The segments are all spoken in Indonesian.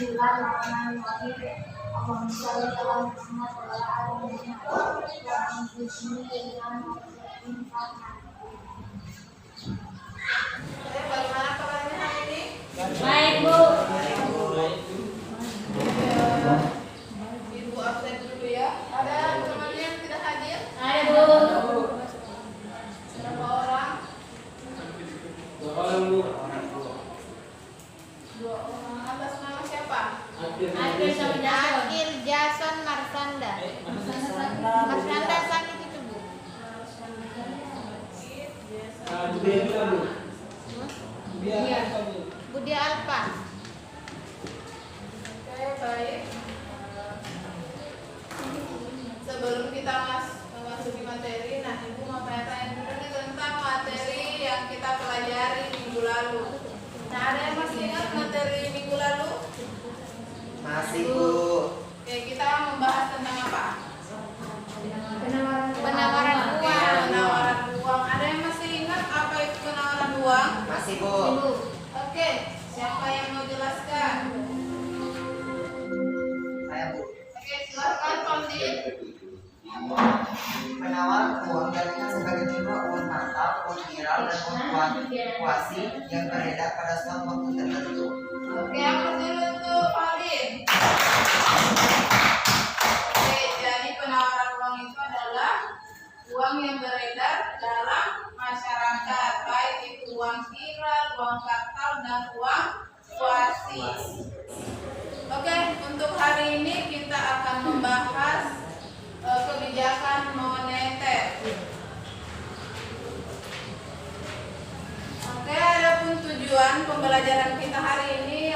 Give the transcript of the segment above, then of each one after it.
Bismillahirrahmanirrahim. Allahumma shalli ala Muhammad wa ala ali Muhammad wa anfusni dengan Bagaimana kabarnya hari ini? baik, Bu. Ibu absen dulu ya. Ada temannya yang tidak hadir? Ada, Bu. Berapa orang? 2 orang, Bu. 2 orang. Atas nama siapa? Akil sama Jason. Akil Jason Marsanda. Marsanda sakit itu, Bu. Biar Bu. Biar Bu. Budi Alfa. Oke, baik. Sebelum kita memasuki materi, nah Ibu mau tanya-tanya dulu nih tentang materi yang kita pelajari minggu lalu. Nah, ada yang masih ingat materi minggu lalu? Masih, Bu. Oke, kita membahas tentang apa? Penawaran uang. Penawaran uang. Ada yang masih ingat apa itu penawaran uang? Masih, Bu. Oke, siapa yang mau jelaskan? Saya, Bu. Oke, silakan Poldi. Penawaran uang diartikan sebagai jumlah uang mata, uang viral, dan uang kuasi yang beredar pada suatu waktu tertentu. Oke, yang dulu untuk Paulin. Oke, jadi penawaran uang itu adalah uang yang beredar dalam masyarakat, baik itu uang viral, uang kartal, dan uang kuasi. Oke, untuk hari ini kita akan membahas kebijakan moneter. Oke, adapun tujuan pembelajaran kita hari ini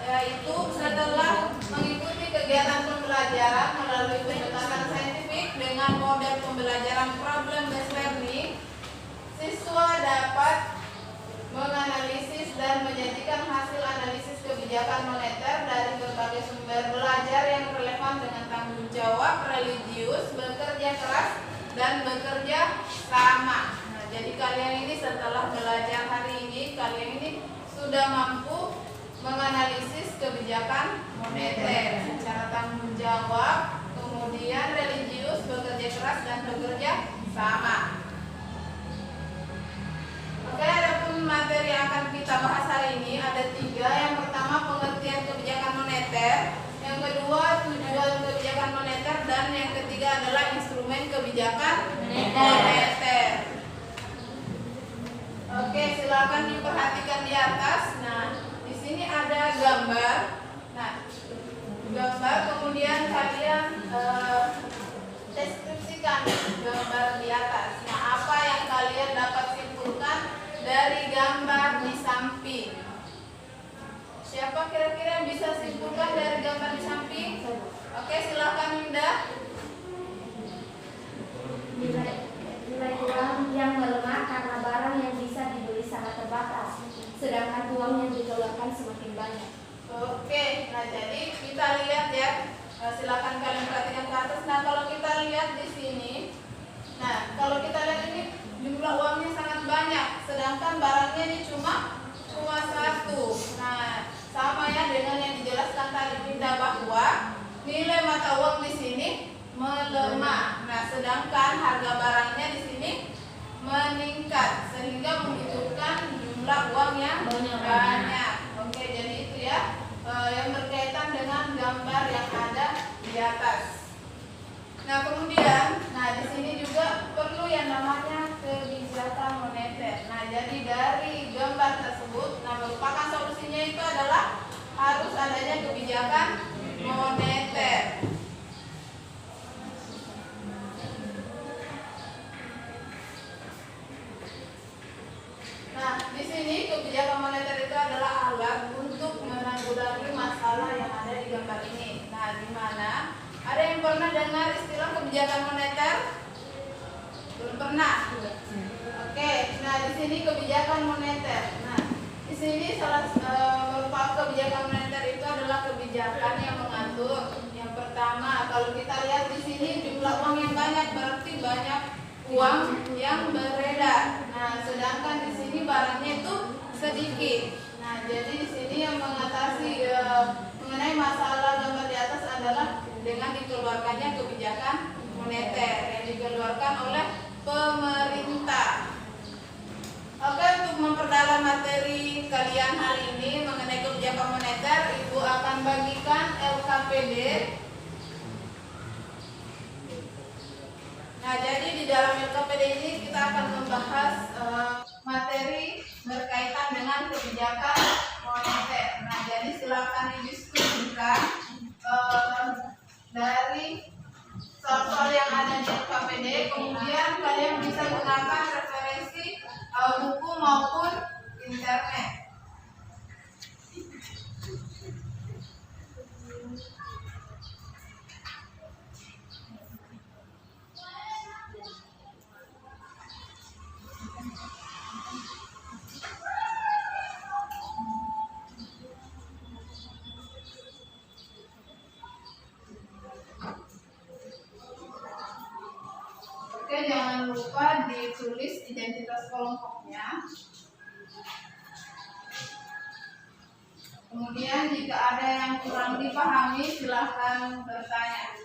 yaitu setelah mengikuti kegiatan pembelajaran melalui pendekatan saintifik dengan model pembelajaran problem based learning, siswa dapat menganalisis dan menjadikan hasil analisis kebijakan moneter dari berbagai sumber belajar yang relevan dengan tanggung jawab religius, bekerja keras, dan bekerja sama. Nah, jadi kalian ini setelah belajar hari ini, kalian ini sudah mampu menganalisis kebijakan moneter secara tanggung jawab, kemudian religius, bekerja keras, dan bekerja sama. Oke, adapun materi yang akan kita bahas hari ini ada 3. Yang pertama pengertian kebijakan moneter, yang kedua tujuan kebijakan moneter, dan yang ketiga adalah instrumen kebijakan moneter. Oke, silakan diperhatikan di atas. Nah, di sini ada gambar. Nah, gambar kemudian kalian deskripsikan gambar di atas. Nah, apa yang kalian dapat simpulkan dari gambar di samping? Siapa kira-kira yang bisa simpulkan dari gambar di samping? Oke, silakan Yunda. Nilai uang yang melemah karena barang yang bisa dibeli sangat terbatas, sedangkan uang yang dikeluarkan semakin banyak. Oke, nah jadi kita lihat ya. Silakan kalian perhatikan ke atas. Nah, kalau kita lihat di sini, nah kalau kita lihat ini jumlah uangnya sangat banyak, sedangkan barangnya ini cuma 1. Nah, sama ya dengan yang dijelaskan tadi Dinda bahwa nilai mata uang di sini melemah. Nah, sedangkan harga barangnya di sini meningkat sehingga membutuhkan jumlah uang yang banyak. Oke, jadi itu ya yang berkaitan dengan gambar yang ada di atas. Nah, kemudian, di sini juga perlu yang namanya kebijakan moneter. Nah, jadi dari gambar tersebut, merupakan solusinya itu adalah harus adanya kebijakan moneter. Nah, di sini kebijakan moneter itu adalah alat untuk menanggulangi masalah yang ada di gambar ini. Nah, di mana ada yang pernah dengar istilah kebijakan moneter? Belum pernah. Oke, nah di sini kebijakan moneter. Nah, di sini merupakan kebijakan moneter itu adalah kebijakan yang mengatur. Yang pertama, kalau kita lihat di sini jumlah uang yang banyak berarti banyak uang yang beredar. Nah, sedangkan di sini barangnya itu sedikit. Nah, jadi di sini yang mengatasi mengenai kalian hari ini mengenai kebijakan moneter, Ibu akan bagikan LKPD. Nah, jadi di dalam LKPD ini kita akan membahas materi berkaitan dengan kebijakan moneter. Nah, jadi silakan didiskusikan dari soal-soal yang ada di LKPD, kemudian kalian bisa gunakan referensi buku maupun internet. Oke, jangan lupa ditulis identitas kelompoknya. Kemudian jika ada yang kurang dipahami, silahkan bertanya.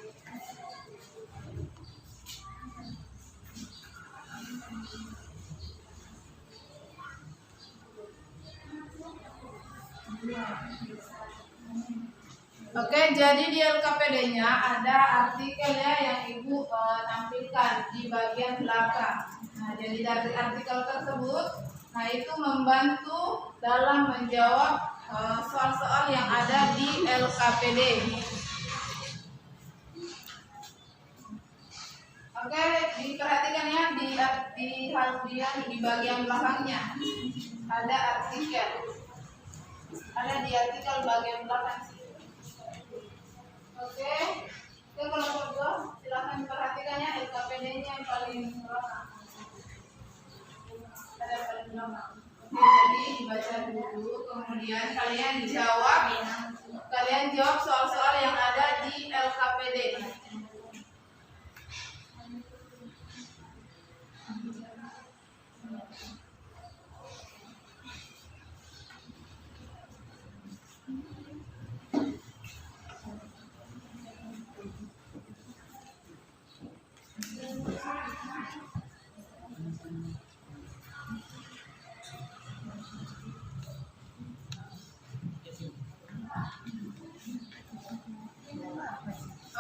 Oke, jadi di LKPD-nya ada artikelnya yang Ibu tampilkan di bagian belakang. Nah, jadi dari artikel tersebut, nah itu membantu dalam menjawab soal-soal yang ada di LKPD. Oke, diperhatikan ya di bagian belakangnya ada artikel. Ada di artikel bagian belakang sih. Oke, kelompok 2 silakan perhatikannya LKPD-nya yang paling belakang. Ada paling belakang. Oke, jadi dibaca dulu, kemudian kalian jawab soal-soal yang ada di LKPD.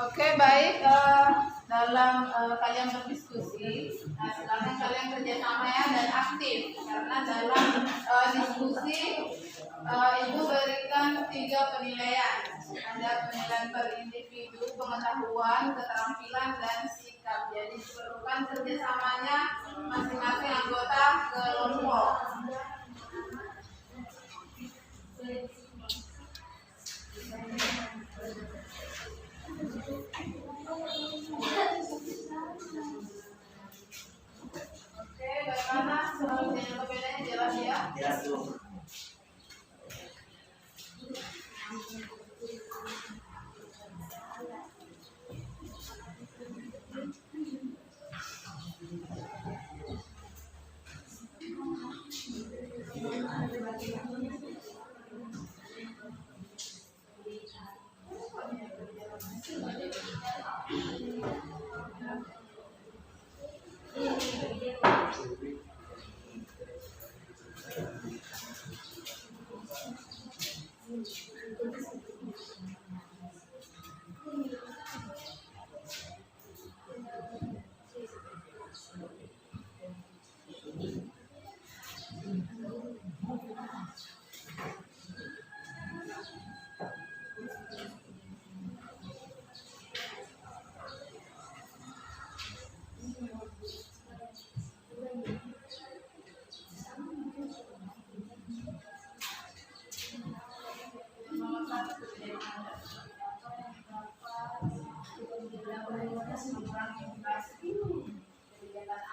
Oke, baik. Dalam kalian berdiskusi, nah silakan kalian kerjasama ya dan aktif, karena dalam diskusi Ibu berikan 3 penilaian. Ada penilaian per individu, pengetahuan, keterampilan, dan sikap. Jadi diperlukan kerjasamanya masing-masing anggota kelompok. Oke, bagaimana soalnya perbedaannya jelas ya? Jelas Bu.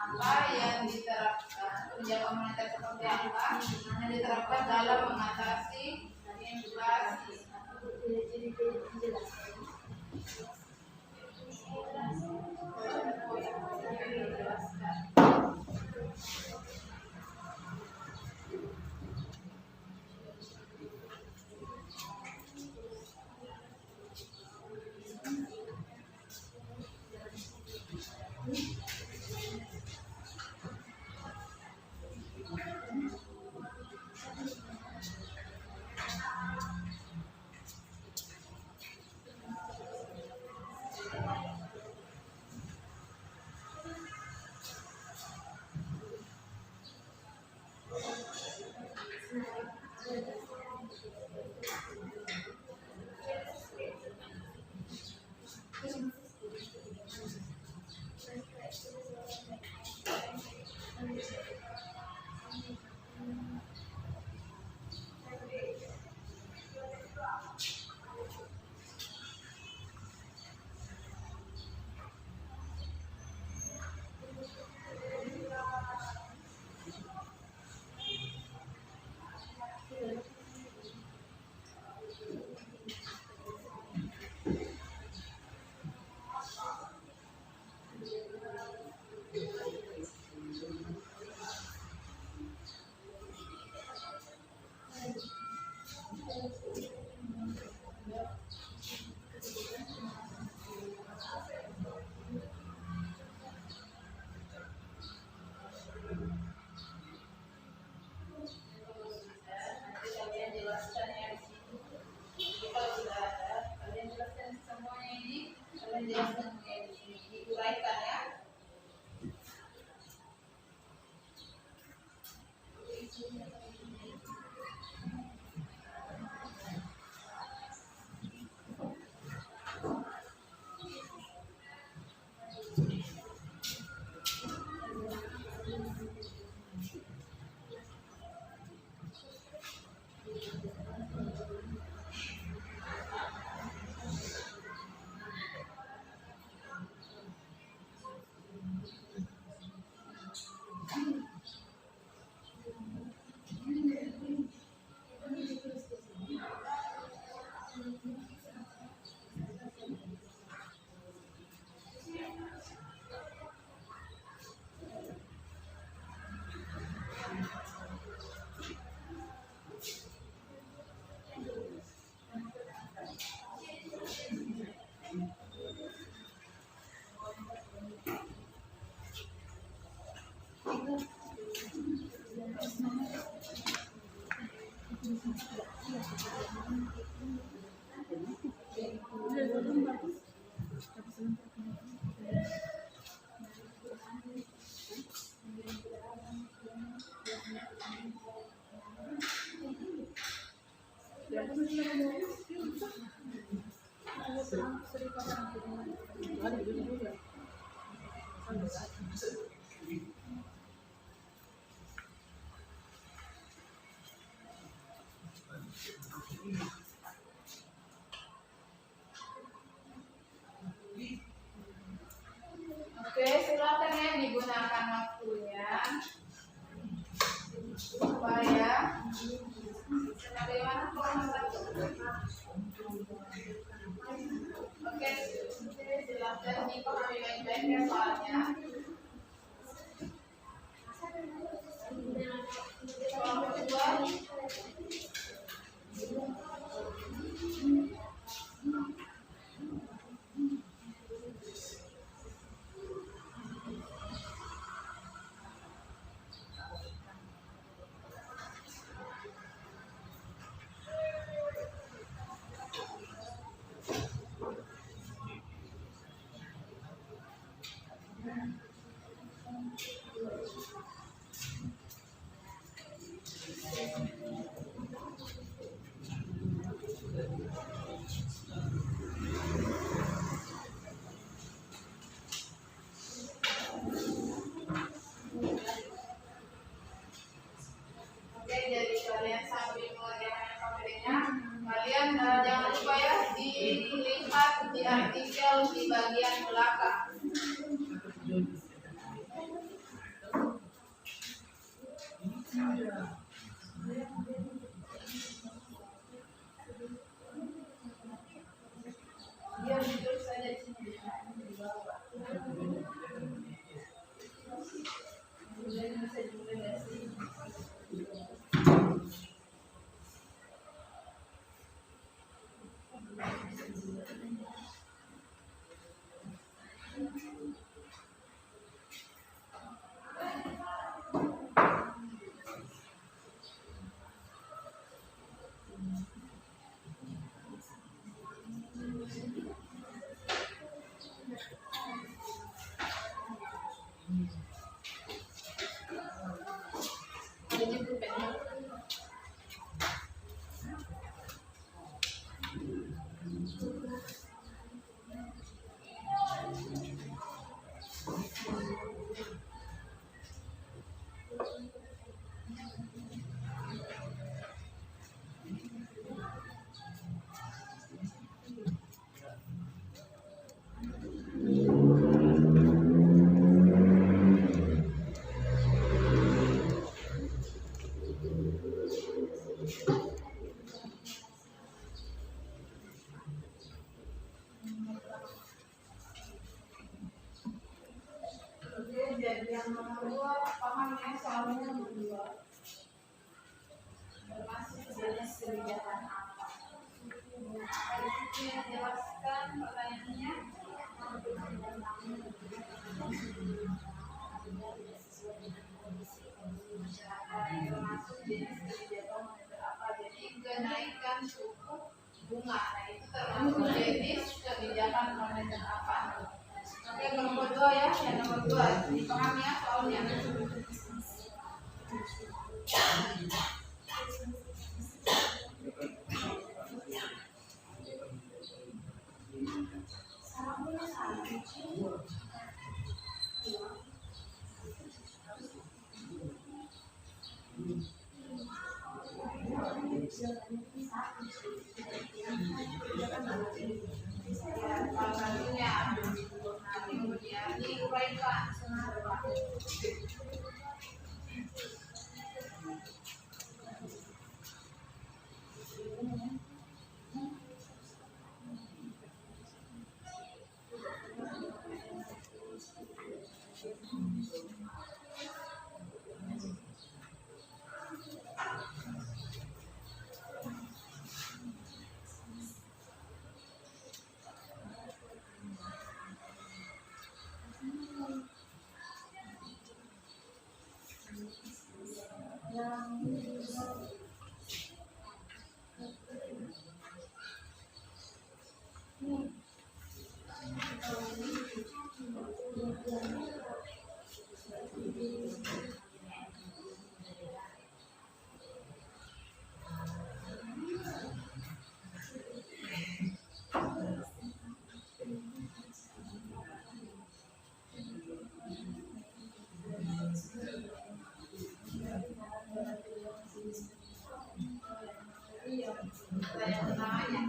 Apa yang diterapkan, kebijakan moneter seperti apa yang diterapkan dalam mengatasi inflasi. Oke, silakan ya digunakan waktunya supaya sebagaimana format. Oke, silakan dipahami baik-baik ya soalnya. Soal kedua. Jadi kalian sambil mengerjakan PPT-nya, kalian jangan lupa ya dilihat di artikel di bagian belakang. Dia duduk saja di sini di bawah. Kemudian bisa juga dari sini. Jadi yang nomor 2 paham ya soalnya nomor 2 termasuk jenis kebijakan apa. Saya jelaskan pertanyaannya. Termasuk jenis kebijakan moneter apa? Jadi kenaikan suku bunga. Nah itu termasuk jenis kebijakan moneter apa? Oke, nomor 2 ya, yang nomor 2 dipahami ya soalnya. Salah satunya, kemudian diuraikan. Pertanyaan pertamanya,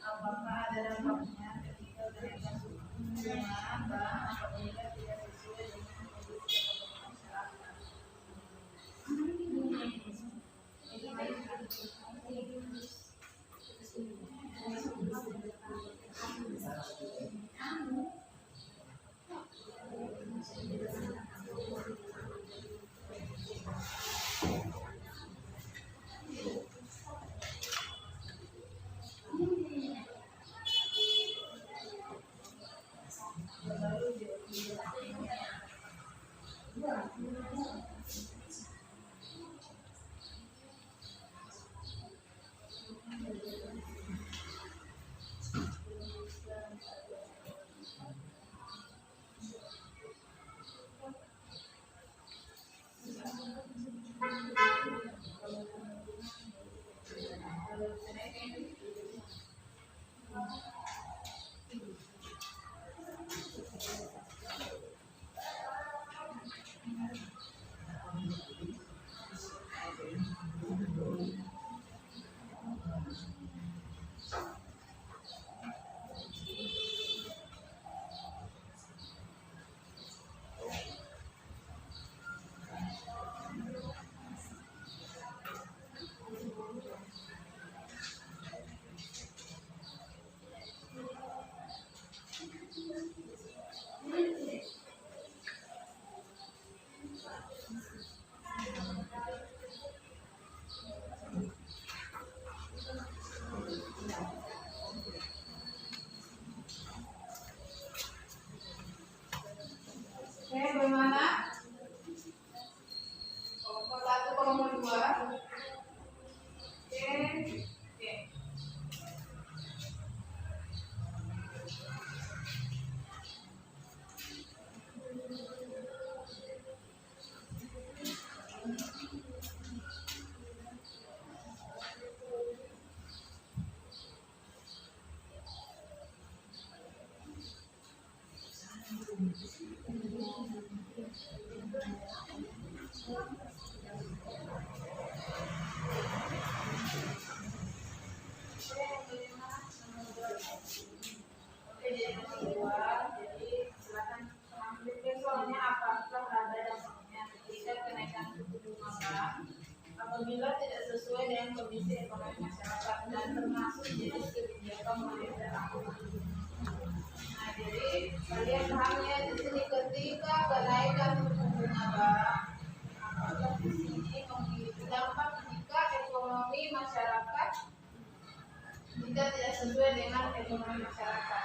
apakah ada dampaknya ketika kenaikan suku bunga bank apabila tidak sesuai dengan kondisi ekonomi masyarakat? Oke, bagaimana? Kelompok 1, kelompok 2. Oke. Oke, jadi yang kedua, jadi silakan ambil soalnya apakah ada dampaknya ketika kenaikan suku bunga bank apabila tidak sesuai dengan kondisi ekonomi masyarakat dan termasuk jenis kebijakan moneter apa. Nah, jadi kalian pahamnya di sini ketika kenaikan suku bunga bank apakah di sini memiliki dampak jika ekonomi masyarakat jika tidak sesuai dengan ekonomi masyarakat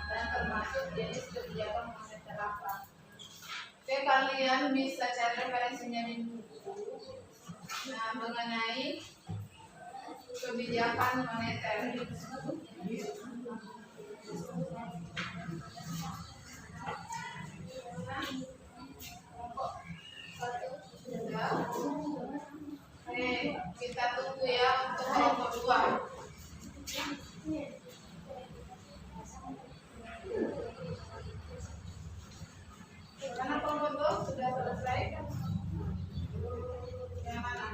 dan termasuk jenis kebijakan moneter apa. Oke, kalian bisa cari referensinya di buku. Nah, mengenai kebijakan moneter. Oke, kita tunggu ya untuk kelompok 2. Karena kelompok 2 sudah selesai kan? Yang mana?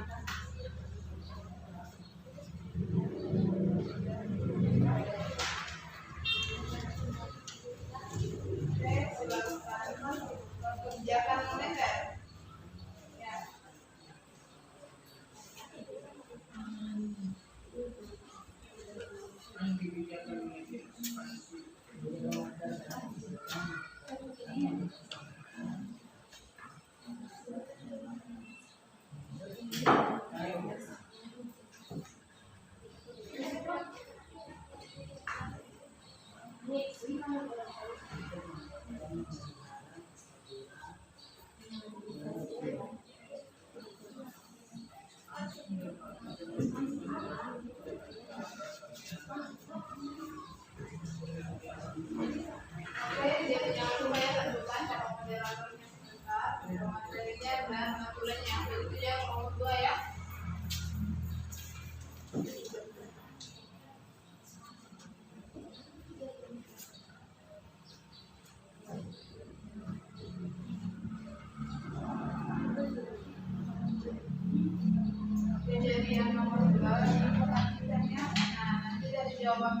Oke, silakan. Kebijakan moneter. Ya. Oke, jadi jangan lupa ya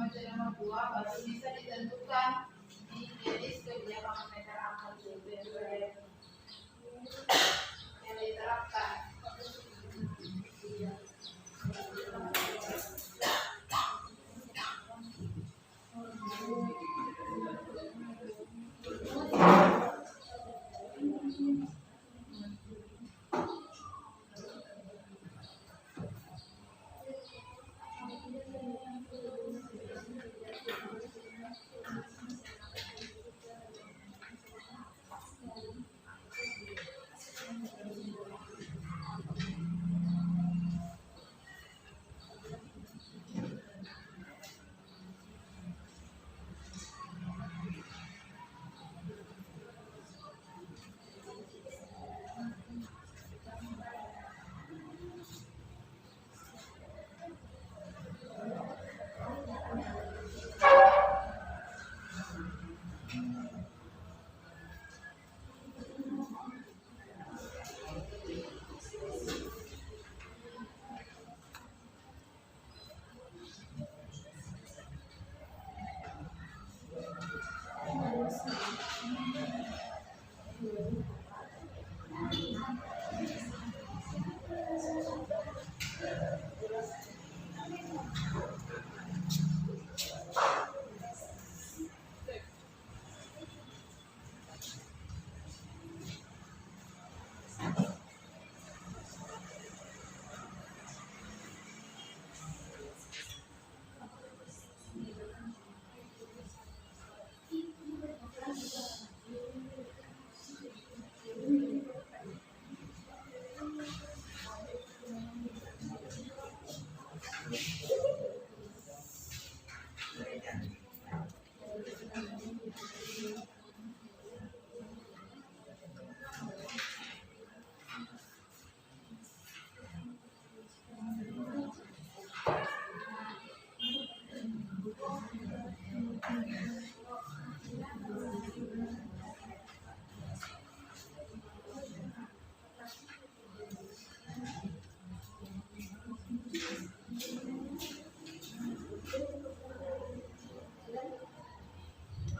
menerima uang baru bisa ditentukan di jenis kebijakan moneter apa yang diterapkan.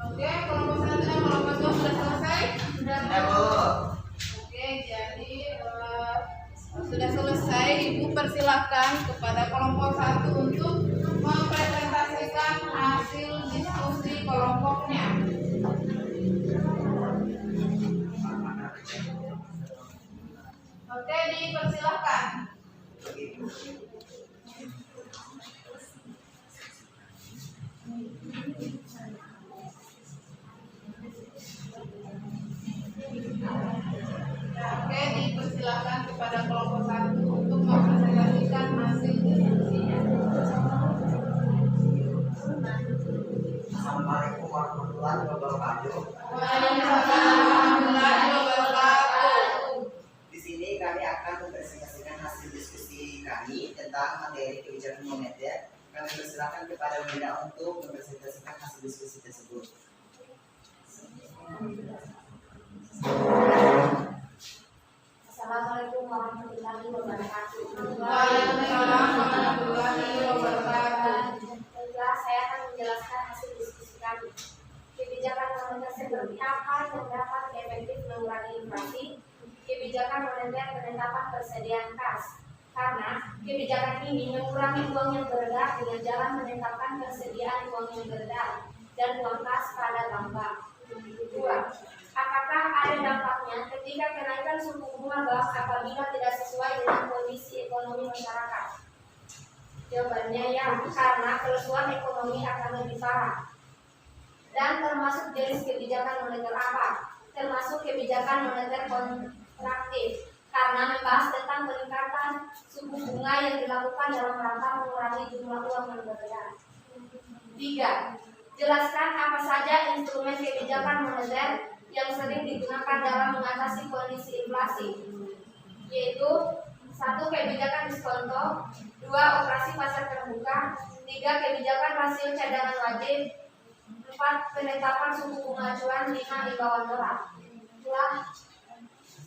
Oke, kelompok 1 dan kelompok 2 sudah selesai? Sudah, Bu. Oke, jadi sudah selesai. Ibu persilakan kepada kelompok 1 untuk mempresentasikan hasil diskusi kelompoknya. Oke, dipersilakan. Oke, dipersilakan kepada kelompok 1 untuk mempresentasikan hasil diskusinya. Assalamualaikum warahmatullahi wabarakatuh. Waalaikumsalam warahmatullahi wabarakatuh. Di sini kami akan mempresentasikan hasil diskusi kami tentang materi kebijakan moneter. Kami persilakan kepada Bunda untuk mempresentasikan hasil diskusi tersebut. Assalamualaikum warahmatullahi wabarakatuh. Waalaikumsalam warahmatullahi wabarakatuh. Baiklah, saya akan menjelaskan hasil diskusi kami. Kebijakan moneter seperti apa yang dapat efektif mengurangi inflasi? Kebijakan moneter penetapan persediaan kas. Karena kebijakan ini mengurangi uang yang beredar dengan jalan menetapkan persediaan uang yang beredar dan uang kas pada bank. 2. Apakah ada dampaknya ketika kenaikan suku bunga bank apabila tidak sesuai dengan kondisi ekonomi masyarakat? Jawabannya ya, karena kerusuhan ekonomi akan lebih parah. Dan termasuk jenis kebijakan moneter apa? Termasuk kebijakan moneter kontraktif, karena membahas tentang peningkatan suku bunga yang dilakukan dalam rangka mengurangi jumlah uang yang beredar. 3. Jelaskan apa saja instrumen kebijakan moneter yang sering digunakan dalam mengatasi kondisi inflasi, yaitu 1. Kebijakan diskonto, 2. Operasi pasar terbuka, 3. Kebijakan rasio cadangan wajib, 4. Penetapan suku bunga acuan, 5. Imbauan dolar. Itulah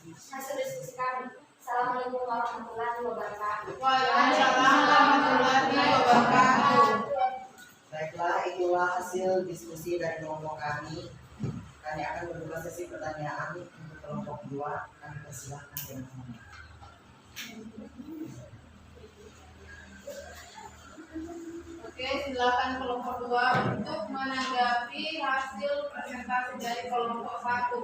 hasil diskusi kami. Assalamualaikum warahmatullahi wabarakatuh. Waalaikumsalam warahmatullahi wabarakatuh. Baiklah, itulah hasil diskusi dari kelompok kami. Kami akan berbuka sesi pertanyaan untuk kelompok 2. Kami persilahkan dengan teman. Oke, silakan kelompok 2 untuk menanggapi hasil presentasi dari kelompok 1.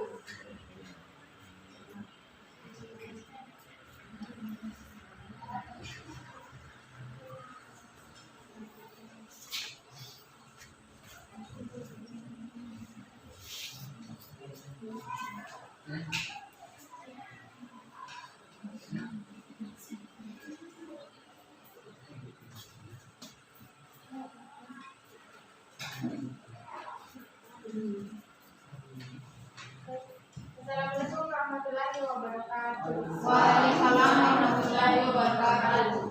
Assalamualaikum warahmatullahi wabarakatuh. Waalaikumsalam warahmatullahi wabarakatuh.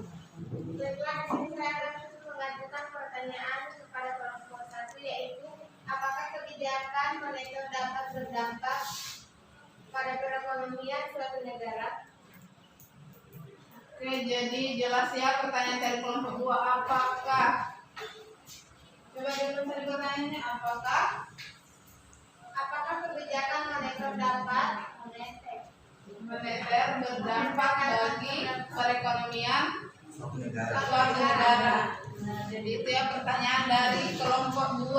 Baiklah, di sini saya akan mengajukan pertanyaan kepada kelompok 1, yaitu apakah kebijakan moneter dapat berdampak pada perekonomian suatu negara? Oke, jadi jelas ya pertanyaan dari kelompok 2. Apakah? Coba dulu tadi pertanyaannya, apakah kebijakan moneter dapat moneter berdampak bagi perekonomian Suatu negara. suatu negara? Nah, jadi itu ya pertanyaan dari kelompok 2.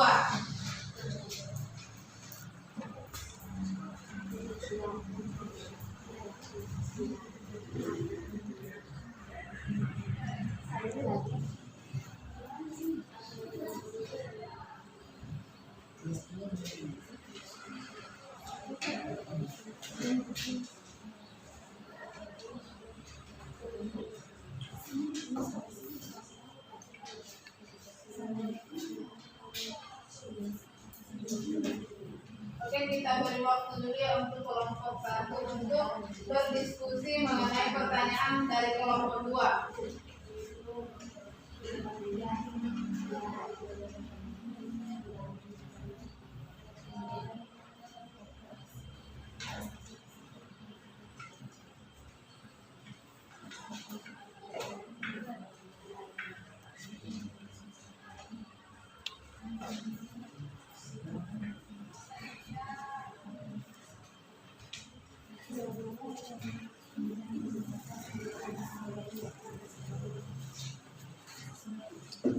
Oke, kita beri waktu dulu ya untuk kelompok 1 untuk berdiskusi mengenai pertanyaan dari kelompok 2.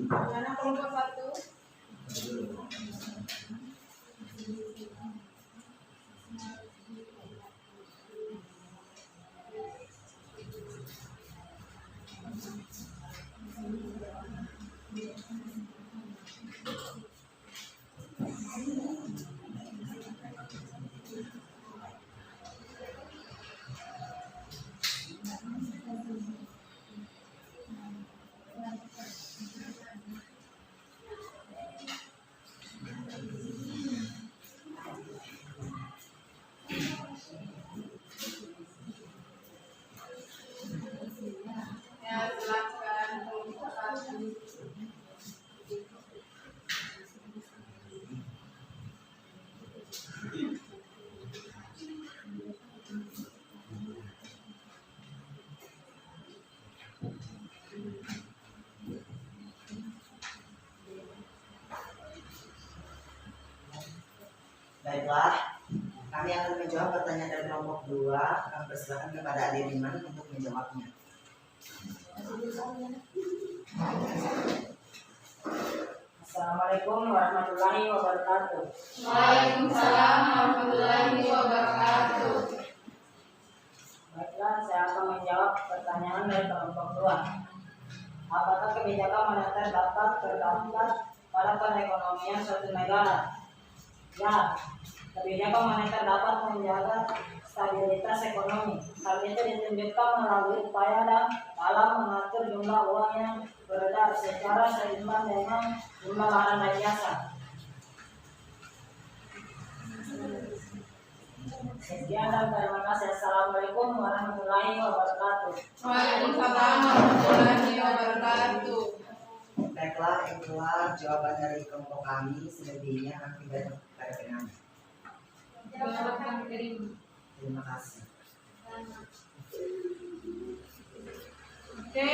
Mana kelompok 1? Ya, silakan kelompok 1. Baiklah, kami akan menjawab pertanyaan dari kelompok 2. Kami persilakan kepada Adik Diman untuk menjawabnya. Assalamualaikum warahmatullahi wabarakatuh. Waalaikumsalam warahmatullahi wabarakatuh. Baiklah, saya akan menjawab pertanyaan dari kelompok 2. Apakah kebijakan moneter dapat berdampak pada perekonomian suatu negara? Ya, kebijakan moneter dapat menjaga stabilitas ekonomi. Hal itu ditunjukkan melalui upaya dalam mengatur jumlah uang yang beredar secara seimbang dengan jumlah barang dan jasa. Sekian dan terima kasih. Assalamualaikum warahmatullahi wabarakatuh. Waalaikumsalam warahmatullahi wabarakatuh. Baiklah, itulah jawaban dari kelompok kami. Selebihnya kami berikan kepada penanya. Terima kasih. Oke,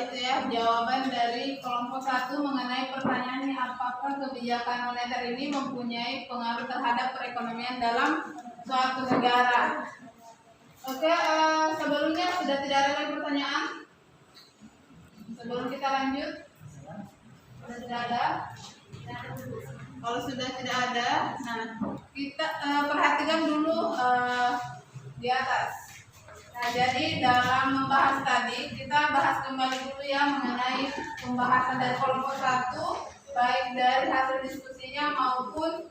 itu ya jawaban dari kelompok 1 mengenai pertanyaannya apakah kebijakan moneter ini mempunyai pengaruh terhadap perekonomian dalam suatu negara. Oke, sebelumnya sudah tidak ada lagi pertanyaan? Sebelum kita lanjut, sudah tidak ada. Kalau sudah tidak ada, nah kita perhatikan dulu di atas. Nah, jadi dalam membahas tadi, kita bahas kembali dulu ya mengenai pembahasan dari kelompok 1, baik dari hasil diskusinya maupun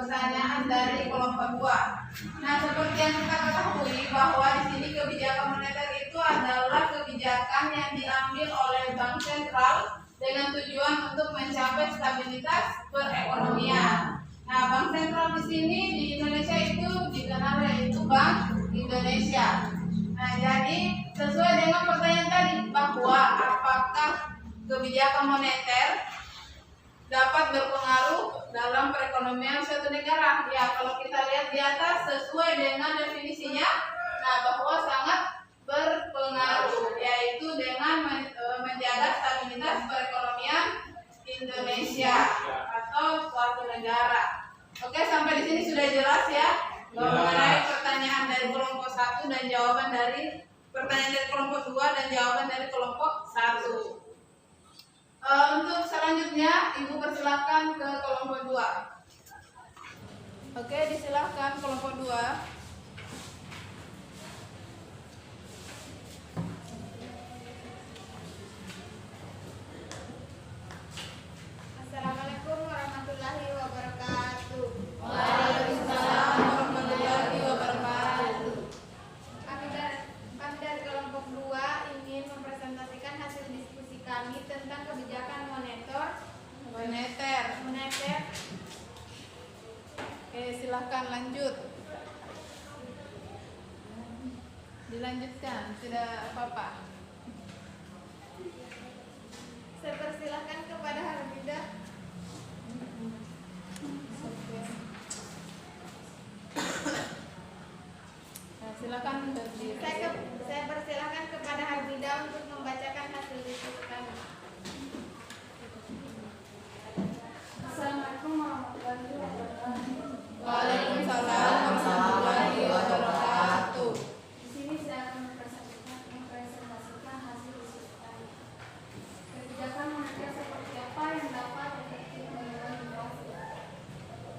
pertanyaan dari kelompok 2. Nah, seperti yang kita ketahui bahwa di sini kebijakan moneter itu adalah kebijakan yang diambil oleh Bank Sentral dengan tujuan untuk mencapai stabilitas perekonomian. Nah, Bank Sentral di sini di Indonesia itu dikenal yaitu Bank Indonesia. Nah, jadi sesuai dengan pertanyaan tadi bahwa apakah kebijakan moneter dapat berpengaruh dalam perekonomian suatu negara? Ya, kalau kita lihat di atas sesuai dengan definisinya, nah bahwa sangat berpengaruh, yaitu dengan menjaga stabilitas perekonomian Indonesia atau suatu negara. Oke, sampai di sini sudah jelas ya mengenai pertanyaan dari kelompok 1 dan jawaban dari pertanyaan dari kelompok 2 dan jawaban dari kelompok 1. Untuk selanjutnya Ibu persilakan ke kelompok 2. Oke, disilahkan kelompok 2. Assalamualaikum warahmatullahi wabarakatuh. Waalaikumsalam warahmatullahi wabarakatuh. Kami dari kelompok 2 ingin mempresentasikan hasil diskusi kami tentang kebijakan moneter. Oke, silahkan lanjut. Dilanjutkan, tidak apa-apa. Saya persilahkan kepada Harbida. Nah, silakan berdiri. Saya persilahkan kepada Harbida untuk membacakan hasil diskusi kami. Assalamualaikum warahmatullahi wabarakatuh. Waalaikumsalam warahmatullahi wabarakatuh. Di sini saya akan mempresentasikan hasil diskusi kami. Kebijakan moneter seperti apa yang dapat efektif mengurangi inflasi,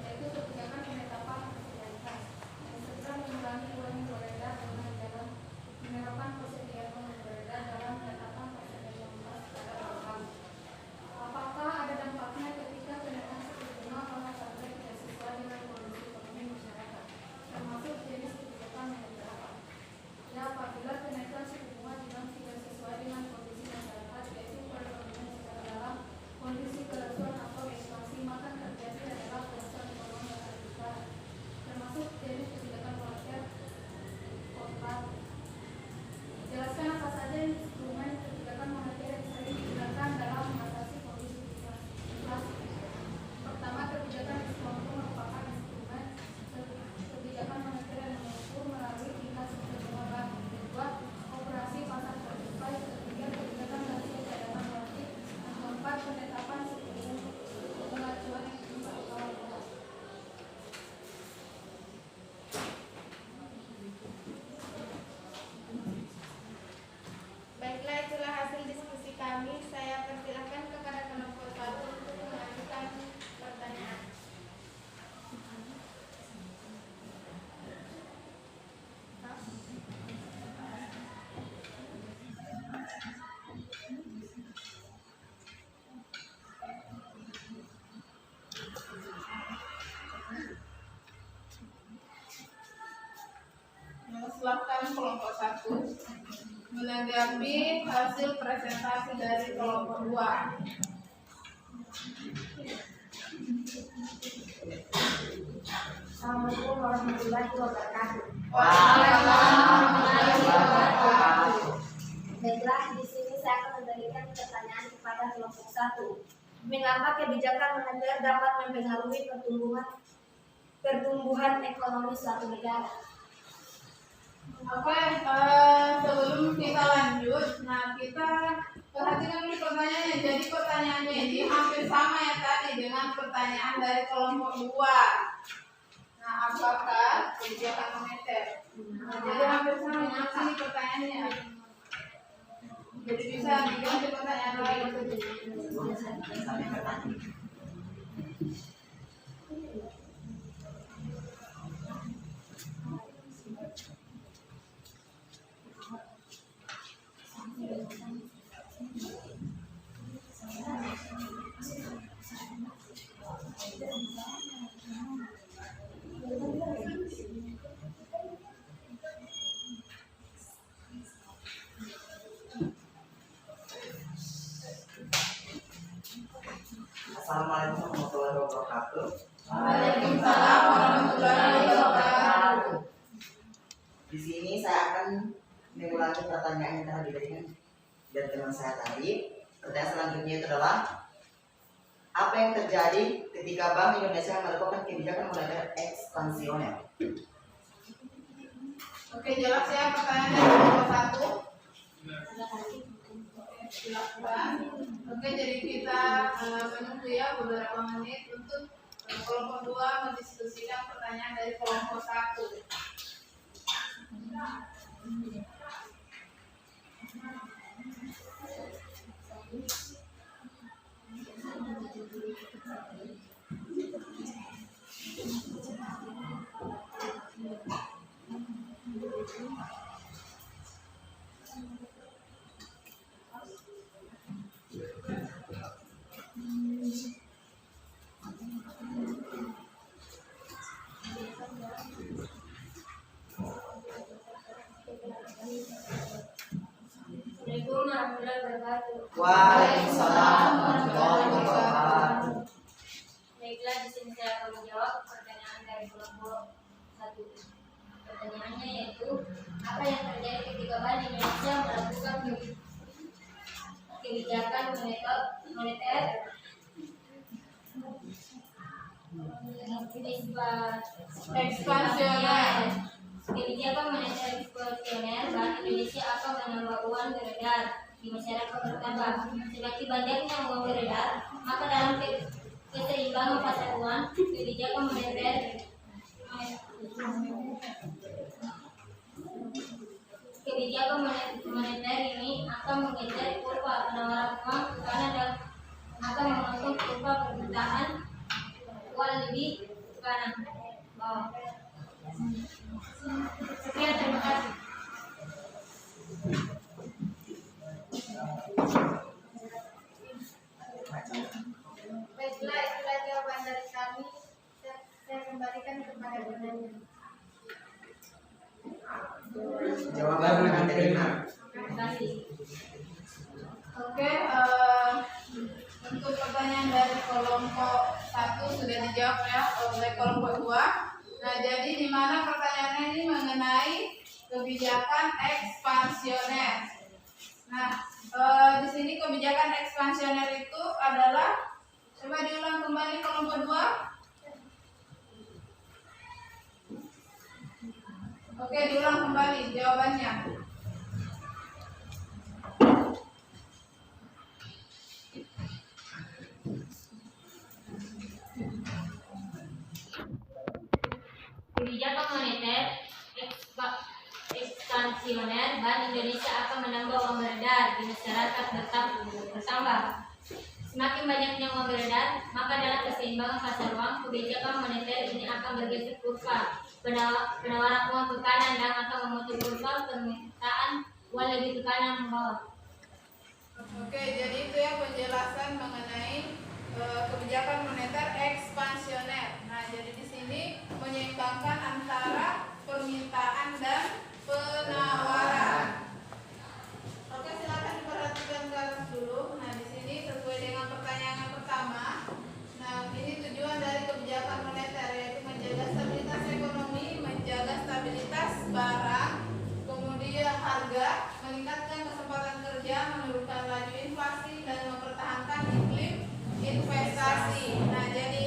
yaitu kebijakan penetapan fasilitas yang segera mengurangi uang yang beredar dengan jalan menerapkan persediaan uang yang beredar dalam penetapan persediaan uang pada bank. Apakah ada dampaknya ketika kenaikan suku bunga kalau harga tidak sesuai dengan kondisi ekonomi masyarakat, termasuk jenis kebijakan yang diterapkan? Ya, apabila kenaikan suku bunga di bank tidak sesuai dengan kondisi masyarakat, yaitu perekonomian secara dalam kondisi kelesuan atau inflasi, maka terjadi adalah kelesuan ekonomi yang besar, termasuk jenis kebijakan moneter keempat. Jelaskan apa saja instrumen kebijakan moneter yang sering digunakan dalam mengatasi kondisi inflasi. Pertama, kebijakan diskon merupakan instrumen kebijakan moneter yang mengukur melalui tingkat suku bunga bank. Kedua, operasi pasar terbuka. Ketiga, kebijakan rasio cadangan wajib. Yang keempat, penetapan suku bunga acuan yang tinggi atau rendah. Baiklah, itulah hasil diskusi kami. Saya persilahkan kepada kelompok 1 untuk mengajukan pertanyaan. Silakan kelompok 1 menanggapi hasil presentasi dari kelompok 2. Assalamualaikum warahmatullahi wabarakatuh. Baiklah, di sini saya akan memberikan pertanyaan kepada kelompok 1. Mengapa kebijakan moneter dapat mempengaruhi pertumbuhan ekonomi suatu negara? Oke, sebelum kita lanjut, nah kita perhatikan dulu pertanyaannya. Jadi pertanyaannya ini hampir sama yang tadi dengan pertanyaan dari kelompok 2. Nah, apakah kebijakan moneter? Nah, jadi hampir sama dengan sini pertanyaannya. Jadi bisa diganti pertanyaan lain. Assalamualaikum warahmatullahi wabarakatuh. Waalaikumsalam warahmatullahi wabarakatuh. Di sini saya akan mengulangi pertanyaan yang telah diberikan dari teman saya tadi. Pertanyaan selanjutnya itu adalah apa yang terjadi ketika Bank Indonesia melakukan kebijakan moneter ekspansioner? Oke, jelas ya pertanyaannya nomor 1. Silakan. Oke, jadi kita menunggu ya beberapa menit untuk kelompok 2 mendiskusikan pertanyaan dari kelompok 1. Assalamualaikum warahmatullahi wabarakatuh. Waalaikumsalam warahmatullahi wabarakatuh. Baiklah, di sini saya akan menjawab pertanyaan dari kelompok 1. Pertanyaannya yaitu apa yang terjadi ketika Bank Indonesia melakukan kebijakan moneter Ekspansioner. Kebijakan moneter ekspansioner, Bank Indonesia akan menambah uang beredar di masyarakat bertambah. Semakin banyaknya uang beredar, maka dalam keseimbangan pasar uang, kebijakan moneter ini akan menggeser kurva penawaran uang ke kanan dan akan memotong kurva permintaan uang lebih ke kanan bawah. Sekian, terima kasih. Baiklah, itulah jawaban dari kami. Saya kembalikan kepada penanya. Jawaban akan terima. Terima kasih. Oke, untuk pertanyaan dari kelompok 1 sudah dijawab ya oleh kelompok 2. Nah, jadi di mana pertanyaannya ini mengenai kebijakan ekspansioner. Nah, di sini kebijakan ekspansioner itu adalah, coba diulang kembali kelompok 2. Oke, diulang kembali jawabannya. Kebijakan moneter ekspansioner, Bank Indonesia akan menambah uang beredar di masyarakat bertambah. Semakin banyaknya uang beredar, maka dalam keseimbangan pasar uang, kebijakan moneter ini akan bergeser kurva penawaran uang ke kanan dan akan memotong kurva permintaan uang lebih ke kanan bawah. Oke, jadi itu ya penjelasan mengenai kebijakan moneter ekspansioner. Nah, jadi di sini menyeimbangkan antara permintaan dan penawaran. Oke, silakan diperhatikan garis dulu. Nah, di sini sesuai dengan pertanyaan pertama. Nah, ini tujuan dari kebijakan moneter yaitu menjaga stabilitas ekonomi, menjaga stabilitas barang, kemudian harga, meningkatkan kesempatan kerja, menurunkan laju inflasi dan mempertahankan iklim investasi. Nah, jadi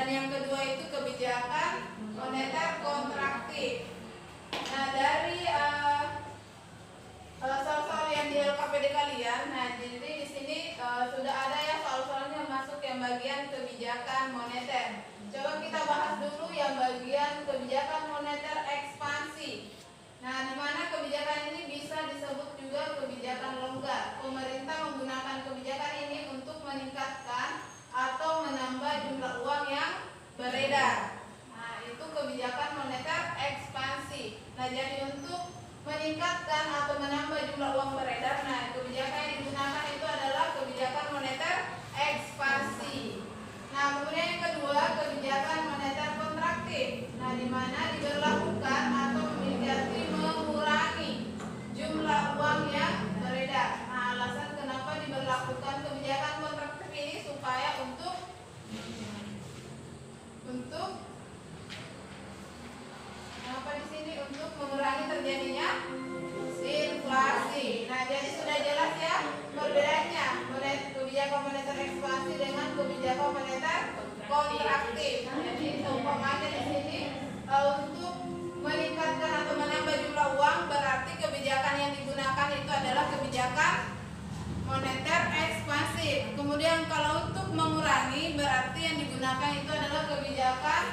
Dan yang kedua itu kebijakan moneter kontraktif. Nah, dari soal-soal yang di LKPD kalian, nah jadi di sini sudah ada ya soal-soalnya masuk yang bagian kebijakan moneter. Coba kita bahas dulu yang bagian kebijakan moneter ekspansi. Nah, di mana kebijakan ini bisa disebut juga kebijakan longgar. Pemerintah menggunakan kebijakan ini untuk meningkatkan atau menambah jumlah uang yang beredar. Nah, itu kebijakan moneter ekspansi. Nah, jadi untuk meningkatkan atau menambah jumlah uang beredar, nah kebijakan yang digunakan itu adalah kebijakan moneter ekspansi. Nah, kemudian yang kedua kebijakan moneter kontraktif. Nah, di mana diberlakukan atau memiliki mengurangi jumlah uang yang beredar. Nah, alasan kenapa diberlakukan kebijakan kontraktif ini supaya untuk apa di sini untuk mengurangi terjadinya inflasi. Nah, jadi sudah jelas ya perbedaannya kebijakan moneter ekspansi dengan kebijakan moneter kontraktif. Jadi umpamanya di sini untuk meningkatkan atau menambah jumlah uang berarti kebijakan yang digunakan itu adalah kebijakan moneter ekspansif. Kemudian kalau untuk mengurangi berarti yang digunakan itu adalah kebijakan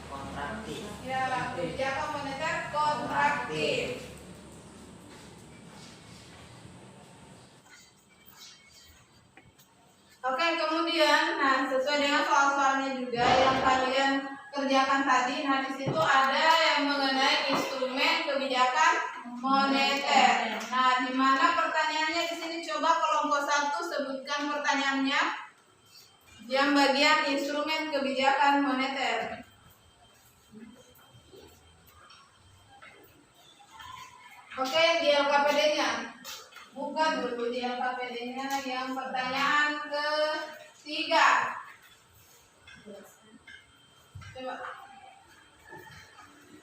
kontraktif. ya, kebijakan moneter kontraktif. Oke, kemudian nah sesuai dengan soal-soalnya juga yang kalian kerjakan tadi, nah di situ ada yang mengenai instrumen kebijakan moneter. Nah, di mana pertanyaannya di sini coba kelompok 1 sebutkan pertanyaannya yang bagian instrumen kebijakan moneter. Oke, yang di LKPD-nya. Buka dulu di LKPD-nya yang pertanyaan ketiga. Coba.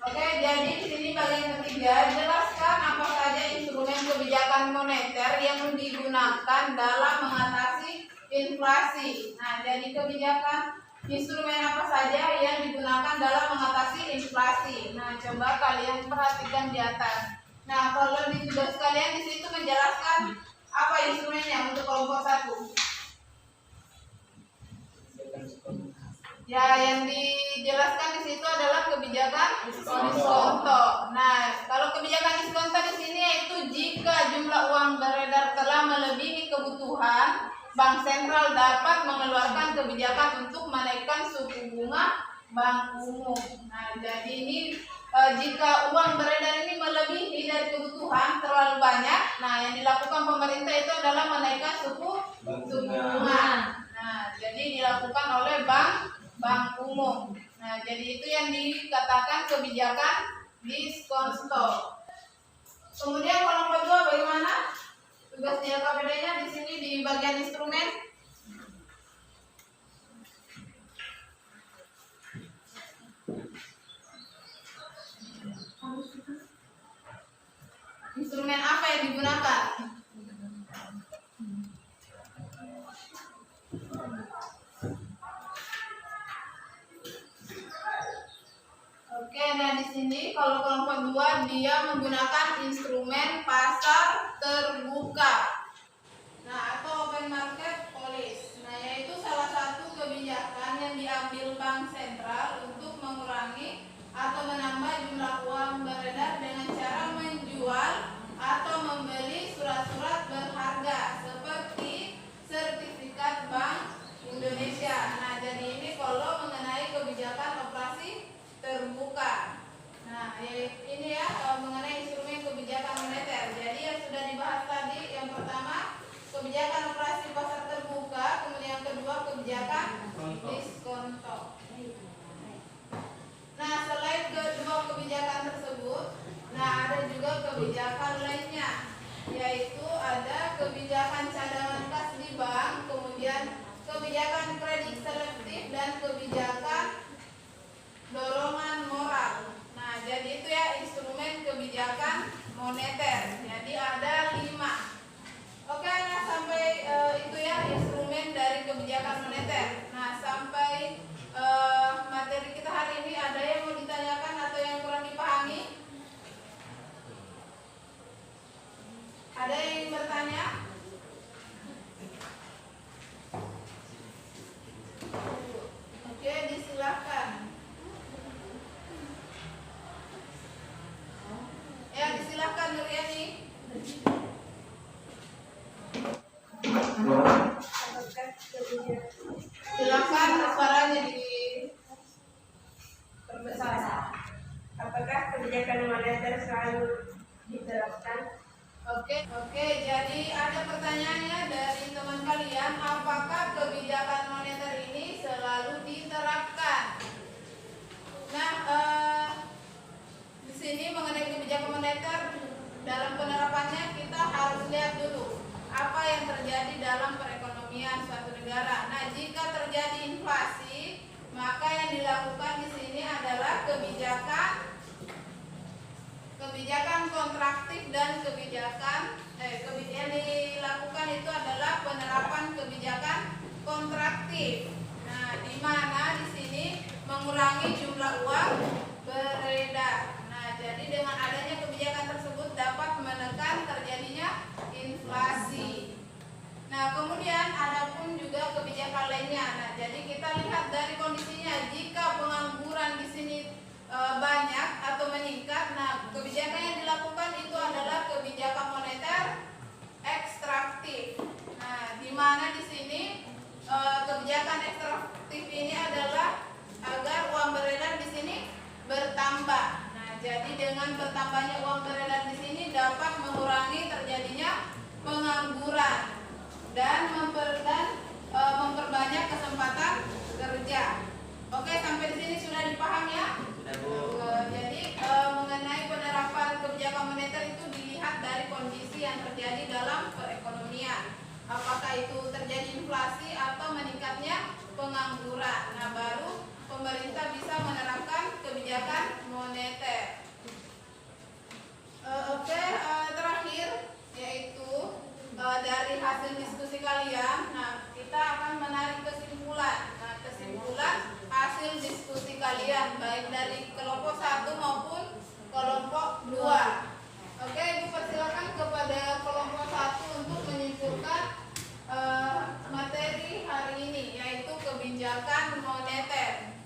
Oke, jadi di sini bagian ketiga, jelaskan apa saja instrumen kebijakan moneter yang digunakan dalam mengatasi inflasi. Nah, jadi kebijakan instrumen apa saja yang digunakan dalam mengatasi inflasi. Nah, coba kalian perhatikan di atas. Nah, kalau di tugas kalian di situ menjelaskan apa instrumennya untuk kelompok 1. Ya, yang dijelaskan di situ adalah kebijakan diskonto. Nah, kalau kebijakan diskonto di sini yaitu jika jumlah uang beredar telah melebihi kebutuhan, Bank Sentral dapat mengeluarkan kebijakan untuk menaikkan suku bunga bank umum. Nah, jadi ini jika uang beredar ini melebihi dari kebutuhan terlalu banyak, nah yang dilakukan pemerintah itu adalah menaikkan suku bunga. Nah, jadi dilakukan oleh bank umum. Nah, jadi itu yang dikatakan kebijakan diskonto. Kemudian kelompok 2 bagaimana? Tugas di LKPD-nya di sini di bagian instrumen. Instrumen apa yang digunakan? Oke, nah di sini kalau kelompok 2 dia menggunakan instrumen pasar terbuka. Nah, atau open market policy. Nah, yaitu salah satu kebijakan yang diambil Bank Sentral untuk mengurangi atau menambah jumlah uang beredar dengan cara menjual atau membeli surat-surat berharga seperti sertifikat Bank Indonesia. Nah, jadi ini kalau mengenai kebijakan operasi terbuka. Nah, ini ya mengenai instrumen kebijakan moneter. Jadi yang sudah dibahas tadi, yang pertama kebijakan operasi pasar terbuka, kemudian yang kedua kebijakan diskonto. Nah, selain kedua kebijakan tersebut, nah ada juga kebijakan lainnya, yaitu ada kebijakan cadangan kas di bank, kemudian kebijakan kredit selektif dan kebijakan dorongan moral. Nah, jadi itu ya instrumen kebijakan moneter. Jadi ada 5. Oke, nah sampai itu ya instrumen dari kebijakan moneter. Nah, sampai Silakan suaranya diperbesar. Apakah kebijakan moneter selalu diterapkan? Oke, jadi ada pertanyaannya dari teman kalian, apakah kebijakan moneter ini selalu diterapkan? Nah, di sini mengenai kebijakan moneter dalam penerapannya kita harus lihat dulu apa yang terjadi dalam perekonomian suatu negara. Nah, jika terjadi inflasi, maka yang dilakukan di sini adalah kebijakan kontraktif dan yang dilakukan itu adalah penerapan kebijakan kontraktif. Nah, di mana di sini mengurangi jumlah uang beredar. Nah, jadi dengan adanya kebijakan tersebut dapat menekan terjadinya inflasi. Nah, kemudian ada pun juga kebijakan lainnya. Nah, jadi kita lihat dari kondisinya. Jika pengangguran di sini banyak atau meningkat, nah kebijakan yang dilakukan itu adalah kebijakan moneter ekstraktif. Nah, di mana di sini kebijakan ekstraktif ini adalah agar uang beredar di sini bertambah. Nah, jadi dengan bertambahnya uang beredar di sini dapat mengurangi terjadinya pengangguran dan memperbanyak kesempatan kerja. Oke, sampai di sini sudah dipaham ya? Jadi mengenai penerapan kebijakan moneter itu dilihat dari kondisi yang terjadi dalam perekonomian. Apakah itu terjadi inflasi atau meningkatnya pengangguran. Nah, baru pemerintah bisa menerapkan kebijakan moneter. Terakhir yaitu dari hasil diskusi kalian. Nah, kita akan menarik kesimpulan. Nah, kesimpulan hasil diskusi kalian baik dari kelompok 1 maupun kelompok 2. Oke, Ibu persilakan kepada kelompok 1 untuk menyimpulkan materi hari ini, yaitu kebijakan moneter.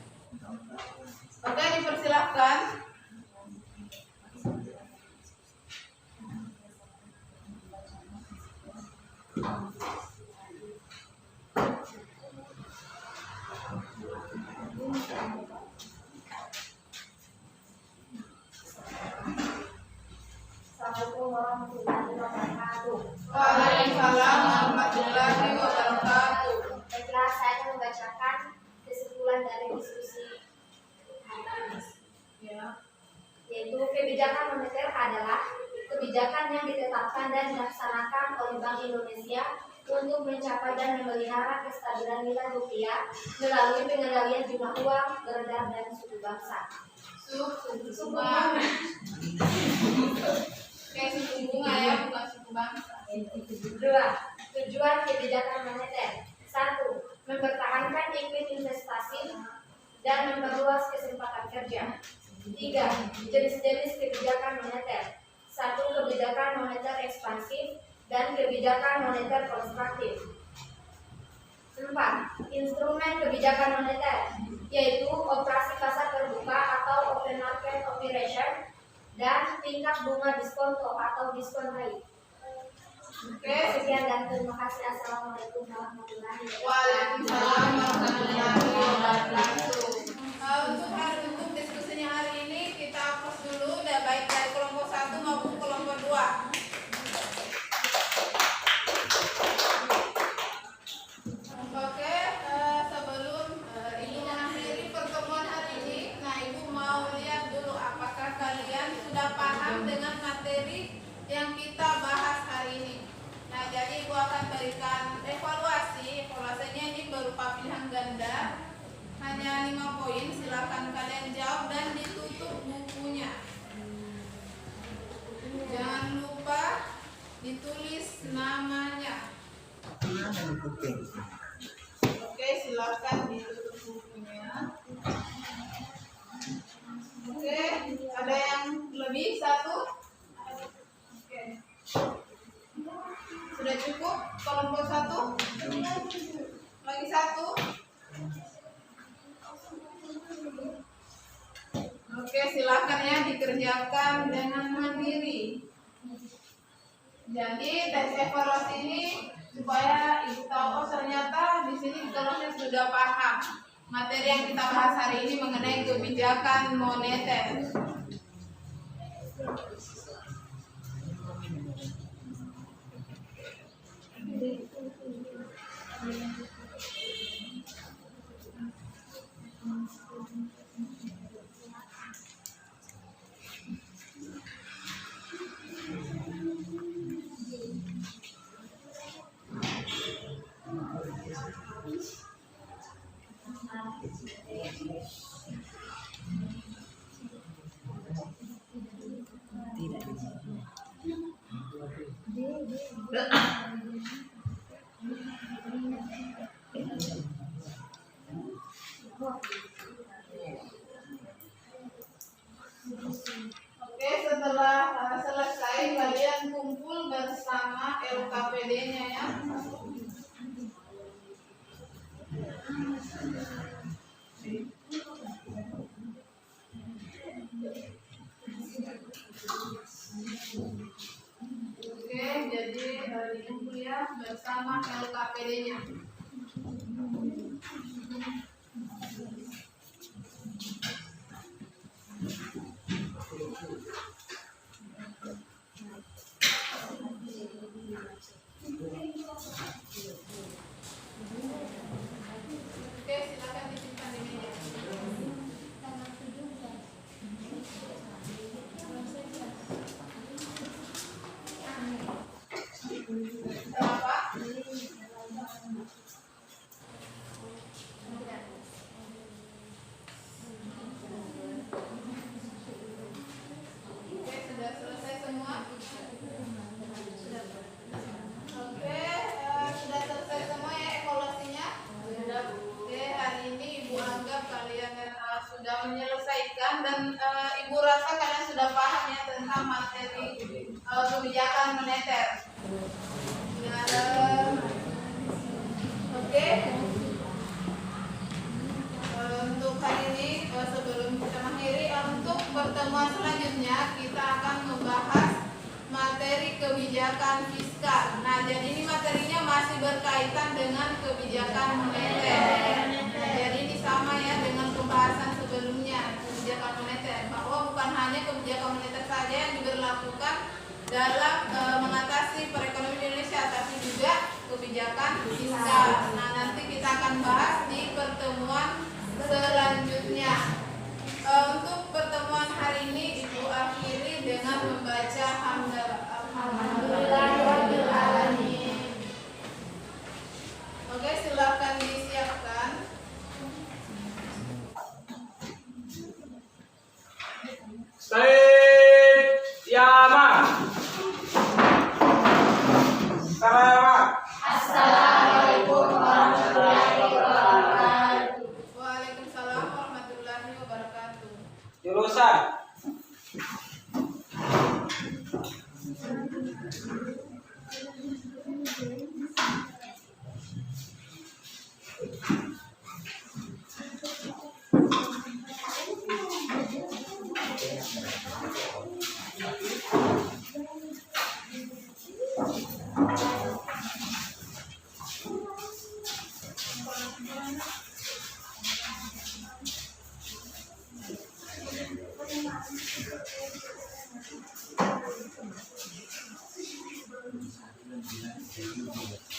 Oke, dipersilakan. Assalamualaikum warahmatullahi wabarakatuh. Waalaikumsalam warahmatullahi wabarakatuh. Baiklah, saya akan membacakan kesimpulan dari diskusi hari ini. Yaitu kebijakan moneter adalah kebijakan yang ditetapkan dan dilaksanakan oleh Bank Indonesia untuk mencapai dan memelihara kestabilan nilai rupiah melalui pengendalian jumlah uang beredar dan suku bangsa. Suku bunga. Kayak suku bunga ya, bukan suku bangsa. 2. Tujuan kebijakan moneter. 1. Mempertahankan iklim investasi dan memperluas kesempatan kerja. 3. Jenis-jenis kebijakan moneter. 1. Kebijakan moneter ekspansif dan kebijakan moneter konstruktif. 4. Instrumen kebijakan moneter, yaitu operasi pasar terbuka atau open market operation dan tingkat bunga diskonto atau diskon rate. Oke, Sekian dan terima kasih. Assalamualaikum warahmatullahi wabarakatuh. Waalaikumsalam warahmatullahi wabarakatuh. Untuk diskusinya hari ini kita hapus dulu, baik dari kelompok 1 maupun kelompok 2. Oke, sebelum Ibu mengakhiri pertemuan hari ini, nah Ibu mau lihat dulu apakah kalian sudah paham dengan materi yang kita bahas hari ini. Nah, jadi Ibu akan berikan evaluasinya ini berupa pilihan ganda, hanya 5 poin. Silakan kalian jawab dan ditutup bukunya. Jangan lupa ditulis namanya. Oke, silakan ditutup bukunya. Oke, ada yang lebih? 1? Oke. Sudah cukup kelompok 1? Lagi 1? Oke, silakan ya dikerjakan dengan mandiri. Jadi tes evaluasi ini supaya ibu tahu oh ternyata di sini kelasnya sudah paham materi yang kita bahas hari ini mengenai kebijakan moneter. Oke, setelah selesai kalian kumpul bersama LKPD-nya ya. Oke, jadi dikumpul ya bersama LKPD-nya. Oke, silakan disimpan di meja. Kenapa? Oke, sudah selesai semua. Oke, sudah selesai semua ya evaluasinya. Oke, hari ini Ibu anggap kalian sudah menyelesaikan dan Ibu rasa kalian sudah paham ya tentang materi kebijakan moneter. Oke. Untuk hari ini sebelum kita mengakhiri untuk pertemuan selanjutnya kita akan membahas materi kebijakan fiskal. Nah, jadi ini materinya masih berkaitan dengan kebijakan moneter. Nah, jadi ini sama ya dengan pembahasan sebelumnya kebijakan moneter, bahwa bukan hanya kebijakan moneter saja yang diberlakukan dalam mengatasi perekonomian Indonesia, tapi juga kebijakan fiskal. Nah, nanti kita akan bahas di pertemuan selanjutnya. Untuk pertemuan hari ini Ibu akhiri dengan membaca Alhamdulillahirabbil alamin. Oke, silakan disiapkan. Assalamualaikum warahmatullahi wabarakatuh. Waalaikumsalam warahmatullahi wabarakatuh. Jurusan Thank you.